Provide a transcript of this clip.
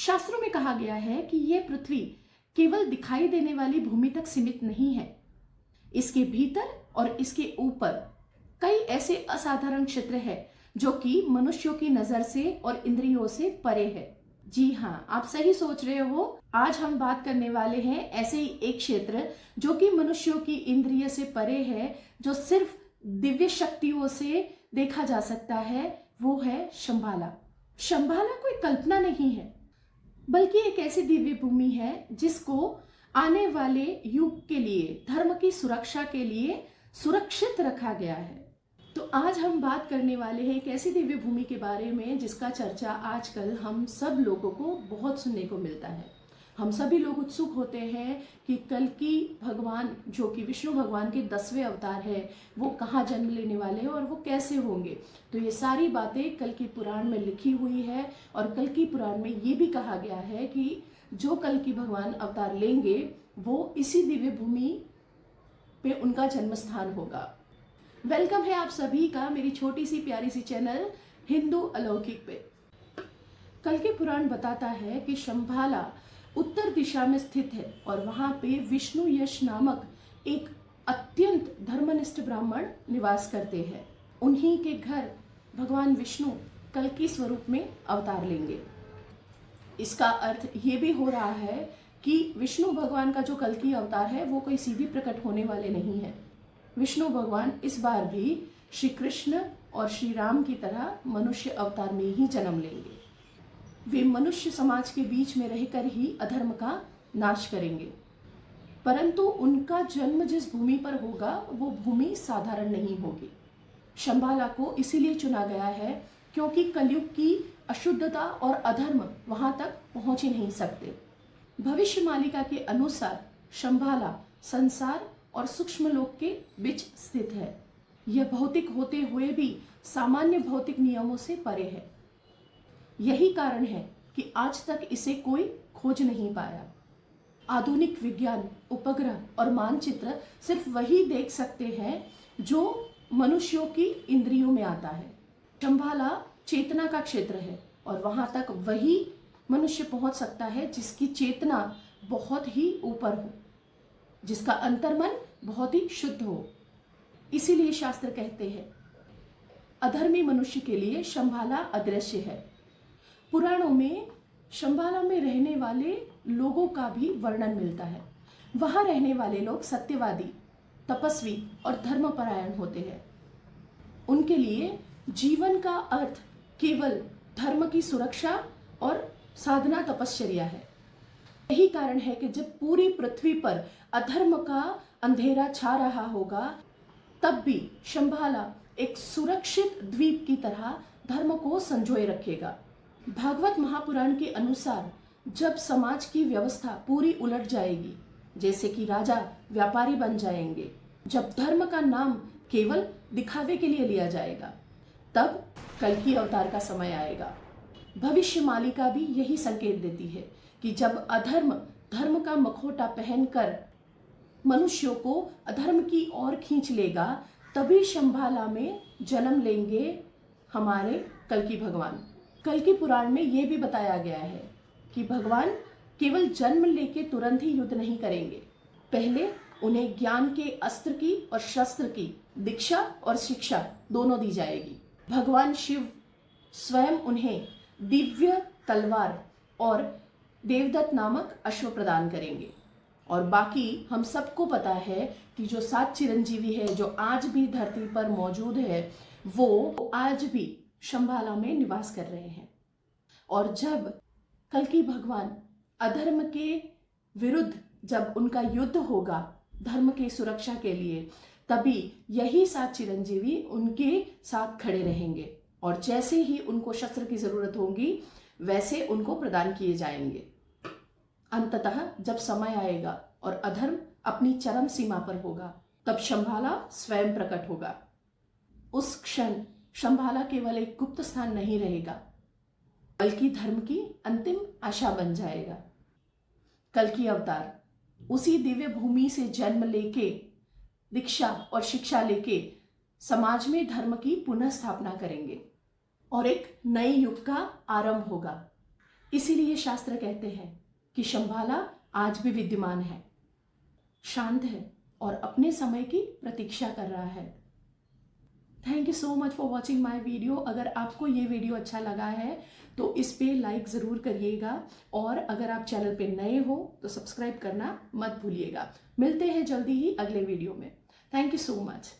शास्त्रों में कहा गया है कि यह पृथ्वी केवल दिखाई देने वाली भूमि तक सीमित नहीं है। इसके भीतर और इसके ऊपर कई ऐसे असाधारण क्षेत्र हैं जो कि मनुष्यों की नजर से और इंद्रियों से परे है। जी हाँ, आप सही सोच रहे हो। आज हम बात करने वाले हैं ऐसे ही एक क्षेत्र जो कि मनुष्यों की इंद्रिय से परे है, जो सिर्फ दिव्य शक्तियों से देखा जा सकता है। वो है शंबाला। शंबाला कोई कल्पना नहीं है, बल्कि एक ऐसी दिव्य भूमि है जिसको आने वाले युग के लिए, धर्म की सुरक्षा के लिए सुरक्षित रखा गया है। तो आज हम बात करने वाले हैं एक ऐसी दिव्य भूमि के बारे में जिसका चर्चा आजकल हम सब लोगों को बहुत सुनने को मिलता है। हम सभी लोग उत्सुक होते हैं कि कल्कि भगवान, जो कि विष्णु भगवान के 10वें अवतार है, वो कहाँ जन्म लेने वाले हैं और वो कैसे होंगे। तो ये सारी बातें कल्कि पुराण में लिखी हुई है और कल्कि पुराण में ये भी कहा गया है कि जो कल्कि भगवान अवतार लेंगे वो इसी दिव्य भूमि पे उनका जन्म स्थान होगा। वेलकम है आप सभी का मेरी छोटी सी प्यारी सी चैनल हिंदू अलौकिक पे। कल्कि पुराण बताता है कि शंबाला उत्तर दिशा में स्थित है और वहां पे विष्णु यश नामक एक अत्यंत धर्मनिष्ठ ब्राह्मण निवास करते हैं। उन्हीं के घर भगवान विष्णु कल्कि स्वरूप में अवतार लेंगे। इसका अर्थ ये भी हो रहा है कि विष्णु भगवान का जो कल्कि अवतार है वो कोई सीधी प्रकट होने वाले नहीं है। विष्णु भगवान इस बार भी श्री कृष्ण और श्री राम की तरह मनुष्य अवतार में ही जन्म लेंगे। वे मनुष्य समाज के बीच में रहकर ही अधर्म का नाश करेंगे, परंतु उनका जन्म जिस भूमि पर होगा वो भूमि साधारण नहीं होगी। शंबाला को इसीलिए चुना गया है क्योंकि कलयुग की अशुद्धता और अधर्म वहां तक पहुंच ही नहीं सकते। भविष्य मालिका के अनुसार शंबाला संसार और सूक्ष्म लोक के बीच स्थित है। यह भौतिक होते हुए भी सामान्य भौतिक नियमों से परे है। यही कारण है कि आज तक इसे कोई खोज नहीं पाया। आधुनिक विज्ञान, उपग्रह और मानचित्र सिर्फ वही देख सकते हैं जो मनुष्यों की इंद्रियों में आता है। शंबाला चेतना का क्षेत्र है और वहां तक वही मनुष्य पहुंच सकता है जिसकी चेतना बहुत ही ऊपर हो, जिसका अंतर्मन बहुत ही शुद्ध हो। इसीलिए शास्त्र कहते हैं अधर्मी मनुष्य के लिए शंबाला अदृश्य है। पुराणों में शंबाला में रहने वाले लोगों का भी वर्णन मिलता है। वहां रहने वाले लोग सत्यवादी, तपस्वी और धर्मपरायण होते हैं। उनके लिए जीवन का अर्थ केवल धर्म की सुरक्षा और साधना तपश्चर्या है। यही कारण है कि जब पूरी पृथ्वी पर अधर्म का अंधेरा छा रहा होगा तब भी शंबाला एक सुरक्षित द्वीप की तरह धर्म को संजोए रखेगा। भागवत महापुराण के अनुसार जब समाज की व्यवस्था पूरी उलट जाएगी, जैसे कि राजा व्यापारी बन जाएंगे, जब धर्म का नाम केवल दिखावे के लिए लिया जाएगा, तब कल्कि अवतार का समय आएगा। भविष्य मालिका भी यही संकेत देती है कि जब अधर्म धर्म का मखौटा पहनकर मनुष्यों को अधर्म की ओर खींच लेगा, तभी शंबाला में जन्म लेंगे हमारे कल्कि भगवान। कल्कि पुराण में यह भी बताया गया है कि भगवान केवल जन्म लेके तुरंत ही युद्ध नहीं करेंगे। पहले उन्हें ज्ञान के अस्त्र की और शस्त्र की दीक्षा और शिक्षा दोनों दी जाएगी। भगवान शिव स्वयं उन्हें दिव्य तलवार और देवदत्त नामक अश्व प्रदान करेंगे। और बाकी हम सबको पता है कि जो 7 चिरंजीवी है जो आज भी धरती पर मौजूद है, वो आज भी शंबाला में निवास कर रहे हैं। और जब कल्कि भगवान अधर्म के विरुद्ध जब उनका युद्ध होगा धर्म के सुरक्षा के लिए, तभी यही 7 चिरंजीवी उनके साथ खड़े रहेंगे और जैसे ही उनको शस्त्र की जरूरत होगी वैसे उनको प्रदान किए जाएंगे। अंततः जब समय आएगा और अधर्म अपनी चरम सीमा पर होगा, तब शंबाला स्वयं प्रकट होगा। उस क्षण शंबाला केवल एक गुप्त स्थान नहीं रहेगा, बल्कि धर्म की अंतिम आशा बन जाएगा। कल्कि अवतार उसी दिव्य भूमि से जन्म लेके, दीक्षा और शिक्षा लेके समाज में धर्म की पुनः स्थापना करेंगे और एक नए युग का आरंभ होगा। इसीलिए शास्त्र कहते हैं कि शंबाला आज भी विद्यमान है, शांत है और अपने समय की प्रतीक्षा कर रहा है। Thank you so much for watching my video. अगर आपको ये वीडियो अच्छा लगा है तो इस पे लाइक ज़रूर करिएगा, और अगर आप चैनल पे नए हो तो सब्सक्राइब करना मत भूलिएगा। मिलते हैं जल्दी ही अगले वीडियो में। Thank you so much.